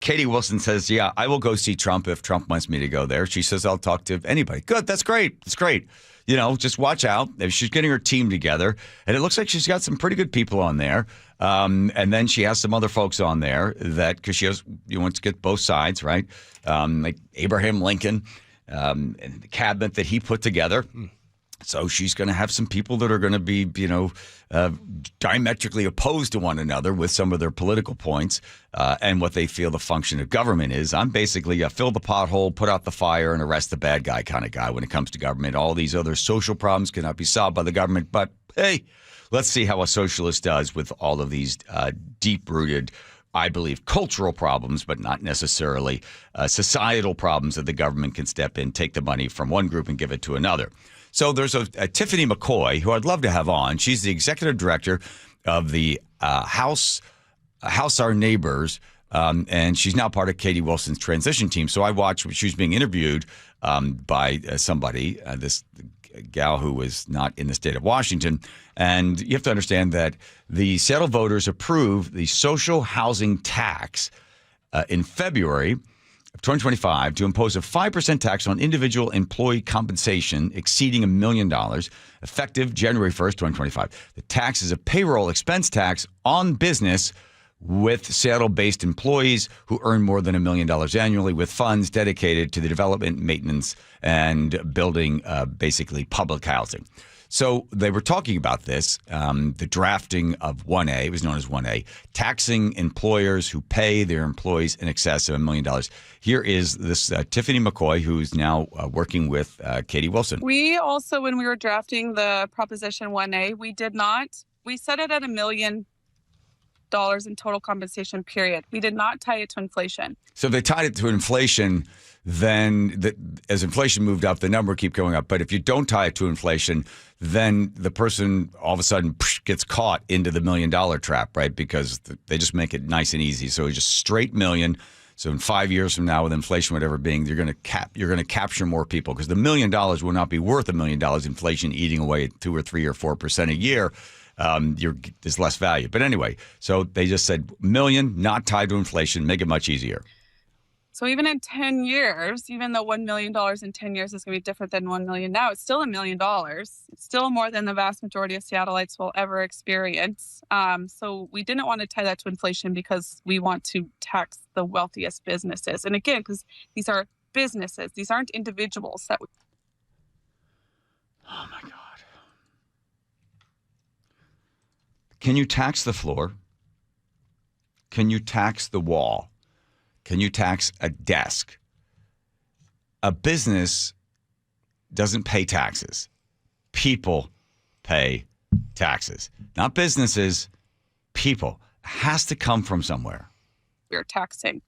Katie Wilson says, yeah, I will go see Trump if Trump wants me to go there. She says, I'll talk to anybody. Good. That's great. That's great. Just watch out. She's getting her team together. And it looks like she's got some pretty good people on there. And then she has some other folks on there because she wants to get both sides, right? Like Abraham Lincoln and the cabinet that he put together. So she's going to have some people that are going to be, diametrically opposed to one another with some of their political points and what they feel the function of government is. I'm basically a fill the pothole, put out the fire, and arrest the bad guy kind of guy when it comes to government. All these other social problems cannot be solved by the government. But, hey, let's see how a socialist does with all of these deep-rooted, I believe, cultural problems, but not necessarily societal problems that the government can step in, take the money from one group and give it to another. So there's a Tiffany McCoy, who I'd love to have on. She's the executive director of the House Our Neighbors, and she's now part of Katie Wilson's transition team. So I watched when she was being interviewed by somebody, this gal who was not in the state of Washington. And you have to understand that the Seattle voters approved the social housing tax in February of 2025 to impose a 5% tax on individual employee compensation exceeding $1 million, effective January 1st, 2025. The tax is a payroll expense tax on business with Seattle-based employees who earn more than $1 million annually, with funds dedicated to the development, maintenance, and building basically public housing. So they were talking about this, the drafting of 1A, it was known as 1A, taxing employers who pay their employees in excess of $1 million. Here is this Tiffany McCoy, who's now working with Katie Wilson. We also, when we were drafting the Proposition 1A, we set it at $1 million in total compensation, period. We did not tie it to inflation. So if they tied it to inflation, then as inflation moved up, the number keep going up. But if you don't tie it to inflation, then the person all of a sudden gets caught into the $1 million trap, right? Because they just make it nice and easy. So it's just straight million. So in 5 years from now, with inflation, whatever being, you're going to capture more people, because the $1 million will not be worth $1 million. Inflation eating away at 2 or 3 or 4% a year. There's less value. But anyway, so they just said million, not tied to inflation, make it much easier. So even in 10 years, even though $1 million in 10 years is going to be different than $1 million now, it's still $1 million. It's still more than the vast majority of Seattleites will ever experience. So we didn't want to tie that to inflation because we want to tax the wealthiest businesses. And again, because these are businesses, these aren't individuals. Oh my God. Can you tax the floor? Can you tax the wall? Can you tax a desk? A business doesn't pay taxes. People pay taxes. Not businesses, people. It has to come from somewhere. We're taxing.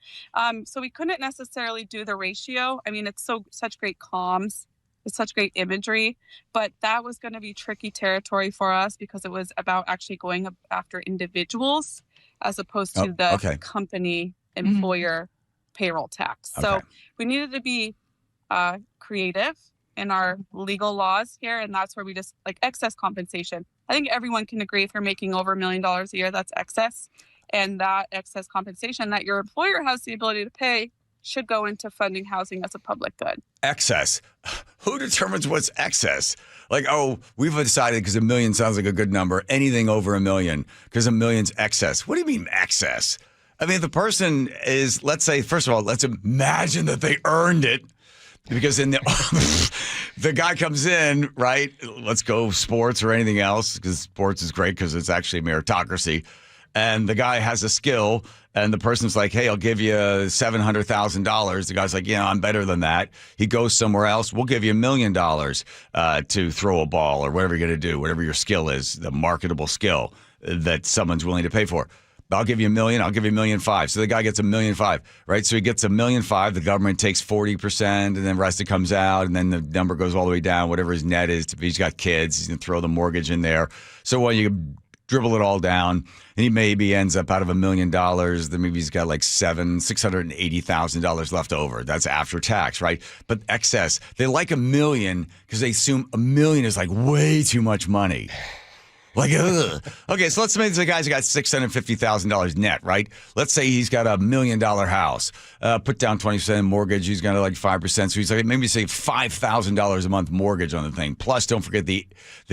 So we couldn't necessarily do the ratio. I mean, it's such great comms. It's such great imagery, but that was going to be tricky territory for us because it was about actually going after individuals as opposed to the company employer payroll tax. Okay. So we needed to be creative in our legal laws here, and that's where we just like excess compensation. I think everyone can agree if you're making over $1 million a year, that's excess, and that excess compensation that your employer has the ability to pay should go into funding housing as a public good. Excess. Who determines what's excess? Like, we've decided because $1 million sounds like a good number. Anything over $1 million because $1 million's excess. What do you mean excess? I mean, the person is, let's say, first of all, let's imagine that they earned it, because in the guy comes in, right? Let's go sports or anything else, because sports is great because it's actually meritocracy. And the guy has a skill, and the person's like, hey, I'll give you $700,000. The guy's like, yeah, I'm better than that. He goes somewhere else. We'll give you $1 million to throw a ball or whatever you're going to do, whatever your skill is, the marketable skill that someone's willing to pay for. I'll give you $1 million. I'll give you $1.5 million. So the guy gets $1.5 million, right? So he gets $1.5 million. The government takes 40%, and then the rest of it comes out, and then the number goes all the way down, whatever his net is. If he's got kids, he's going to throw the mortgage in there. So when you dribble it all down, and he maybe ends up out of $1 million, then maybe he's got like $680,000 left over. That's after tax, right? But excess, they like $1 million because they assume $1 million is like way too much money. Like, ugh. Okay, so let's say the guy's got $650,000 net, right? Let's say he's got $1 million house. Put down 20% mortgage. He's got like 5%. So he's like maybe say $5,000 a month mortgage on the thing. Plus, don't forget the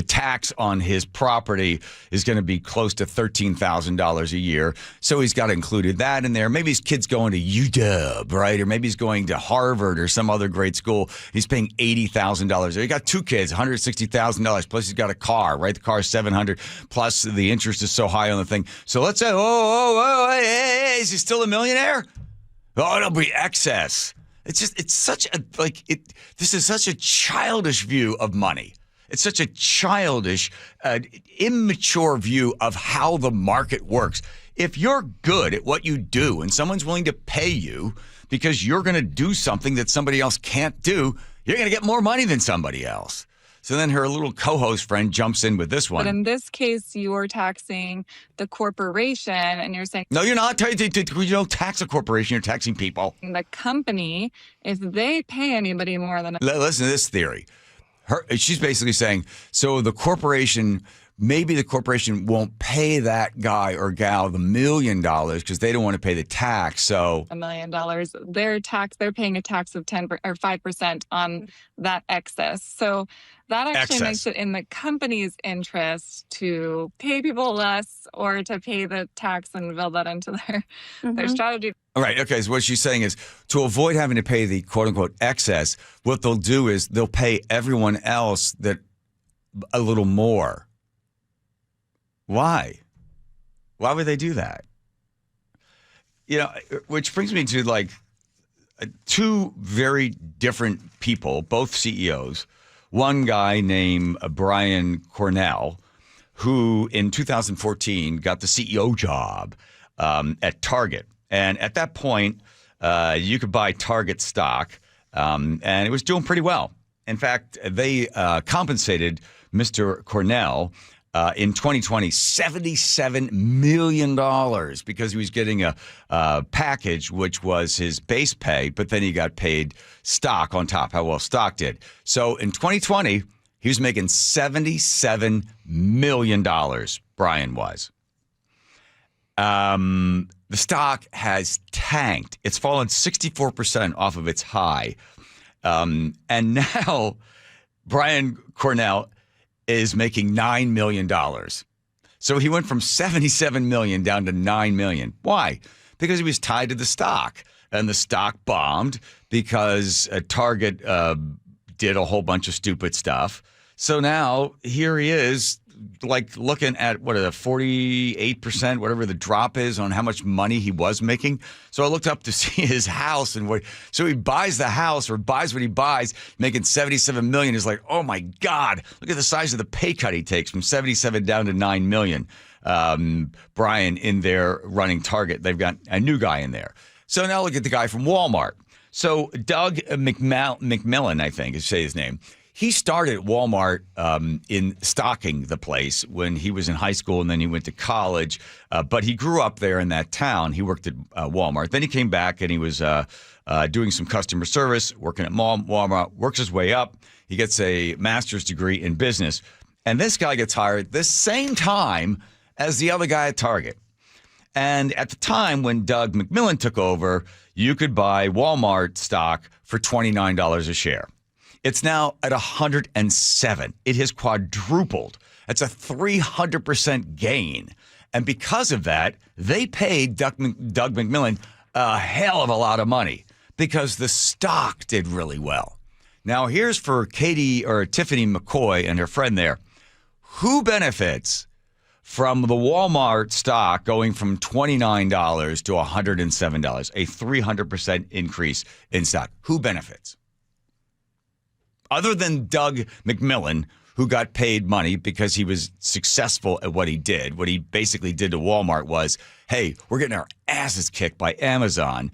tax on his property is going to be close to $13,000 a year. So he's got included that in there. Maybe his kid's going to UW, right? Or maybe he's going to Harvard or some other great school. He's paying $80,000. He got 2 kids, $160,000. Plus, he's got a car, right? The car is $700,000. Plus, the interest is so high on the thing. So let's say, hey, is he still a millionaire? Oh, it'll be excess. It's such a, this is such a childish view of money. It's such a childish, immature view of how the market works. If you're good at what you do and someone's willing to pay you because you're going to do something that somebody else can't do, you're going to get more money than somebody else. So then her little co-host friend jumps in with this one. But in this case, you're taxing the corporation and you're saying... No, you're not. You don't tax a corporation. You're taxing people. The company, if they pay anybody more than... Listen to this theory. She's basically saying, so maybe the corporation won't pay that guy or gal the $1 million because they don't want to pay the tax. So $1 million, they're paying a tax of 10 or 5% on that excess. So that actually makes it in the company's interest to pay people less or to pay the tax and build that into their strategy. All right. Okay. So what she's saying is to avoid having to pay the quote unquote excess, what they'll do is they'll pay everyone else that a little more. Why? Why would they do that? Which brings me to two very different people, both CEOs. One guy named Brian Cornell, who in 2014 got the CEO job at Target. And at that point, you could buy Target stock, and it was doing pretty well. In fact, they compensated Mr. Cornell in 2020, $77 million because he was getting a package, which was his base pay, but then he got paid stock on top, how well stock did. So in 2020, he was making $77 million, Brian was. The stock has tanked. It's fallen 64% off of its high. And now Brian Cornell is making $9 million. So he went from $77 million down to $9 million. Why? Because he was tied to the stock. And the stock bombed because Target did a whole bunch of stupid stuff. So now here he is, looking at what 48%, whatever the drop is on how much money he was making. So I looked up to see his house so he buys the house or buys what he buys, making $77 million. Is like, oh my God, look at the size of the pay cut he takes from 77 down to $9 million. Brian in there running Target. They've got a new guy in there. So now look at the guy from Walmart. So Doug McMillan, I think is say his name. He started at Walmart in stocking the place when he was in high school, and then he went to college. But he grew up there in that town. He worked at Walmart. Then he came back, and he was doing some customer service, working at Walmart, works his way up. He gets a master's degree in business. And this guy gets hired at the same time as the other guy at Target. And at the time when Doug McMillan took over, you could buy Walmart stock for $29 a share. It's now at 107. It has quadrupled. That's a 300% gain. And because of that, they paid Doug McMillan a hell of a lot of money because the stock did really well. Now, here's for Tiffany McCoy and her friend there. Who benefits from the Walmart stock going from $29 to $107, a 300% increase in stock? Who benefits? Other than Doug McMillan, who got paid money because he was successful at what he did. What he basically did to Walmart was, hey, we're getting our asses kicked by Amazon.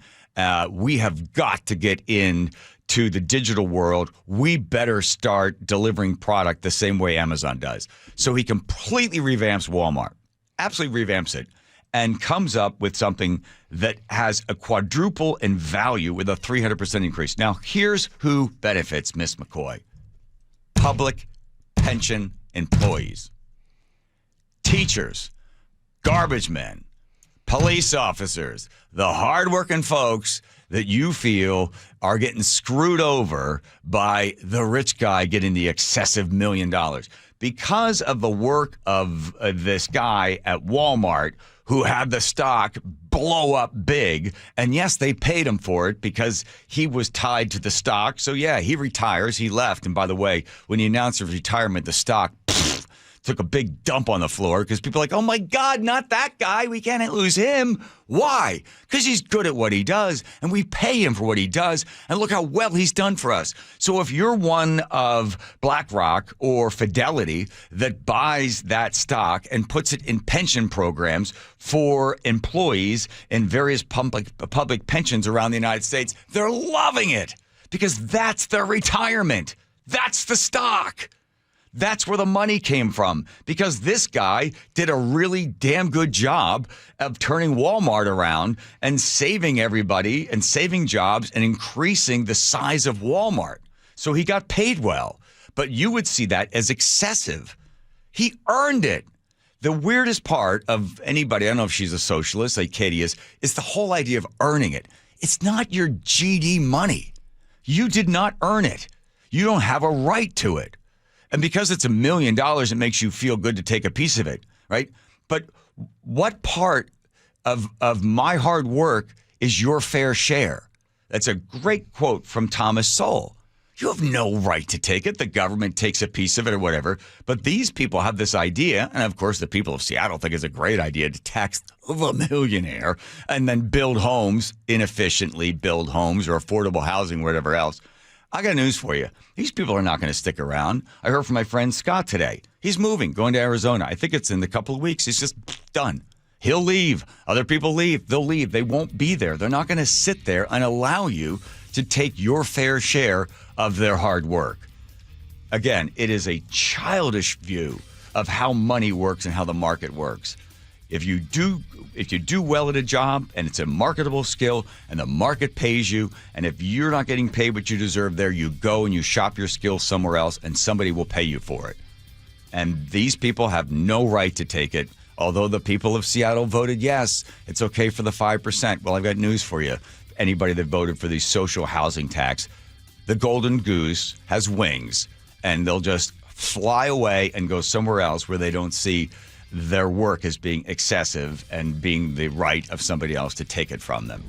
We have got to get into the digital world. We better start delivering product the same way Amazon does. So he completely revamps Walmart, absolutely revamps it, and comes up with something that has a quadruple in value with a 300% increase. Now, here's who benefits, Miss McCoy. Public pension employees. teachers, garbage men, police officers, the hardworking folks that you feel are getting screwed over by the rich guy getting the excessive $1 million. Because of the work of this guy at Walmart who had the stock blow up big, and yes, they paid him for it because he was tied to the stock. So yeah, he retires, he left. And by the way, when he announced his retirement, the stock took a big dump on the floor because people are like, oh my God, not that guy. We can't lose him. Why? Because he's good at what he does and we pay him for what he does. And look how well he's done for us. So if you're one of BlackRock or Fidelity that buys that stock and puts it in pension programs for employees in various public pensions around the United States, they're loving it because that's their retirement. That's the stock. That's where the money came from because this guy did a really damn good job of turning Walmart around and saving everybody and saving jobs and increasing the size of Walmart. So he got paid well, but you would see that as excessive. He earned it. The weirdest part of anybody, I don't know if she's a socialist like Katie is the whole idea of earning it. It's not your GD money. You did not earn it. You don't have a right to it. And because it's $1 million, it makes you feel good to take a piece of it, right? But what part of my hard work is your fair share? That's a great quote from Thomas Sowell. You have no right to take it. The government takes a piece of it or whatever. But these people have this idea, and of course the people of Seattle think it's a great idea to tax the millionaire and then build homes, inefficiently build homes or affordable housing, whatever else. I got news for you. These people are not going to stick around. I heard from my friend Scott today. He's moving, going to Arizona. I think it's in a couple of weeks. He's just done. He'll leave. Other people leave. They'll leave. They won't be there. They're not going to sit there and allow you to take your fair share of their hard work. Again, it is a childish view of how money works and how the market works. If you do well at a job and it's a marketable skill and the market pays you, and if you're not getting paid what you deserve there, you go and you shop your skills somewhere else and somebody will pay you for it. And these people have no right to take it. Although the people of Seattle voted yes, it's okay for the 5%. Well, I've got news for you. Anybody that voted for the social housing tax, the golden goose has wings and they'll just fly away and go somewhere else where they don't see their work as being excessive and being the right of somebody else to take it from them.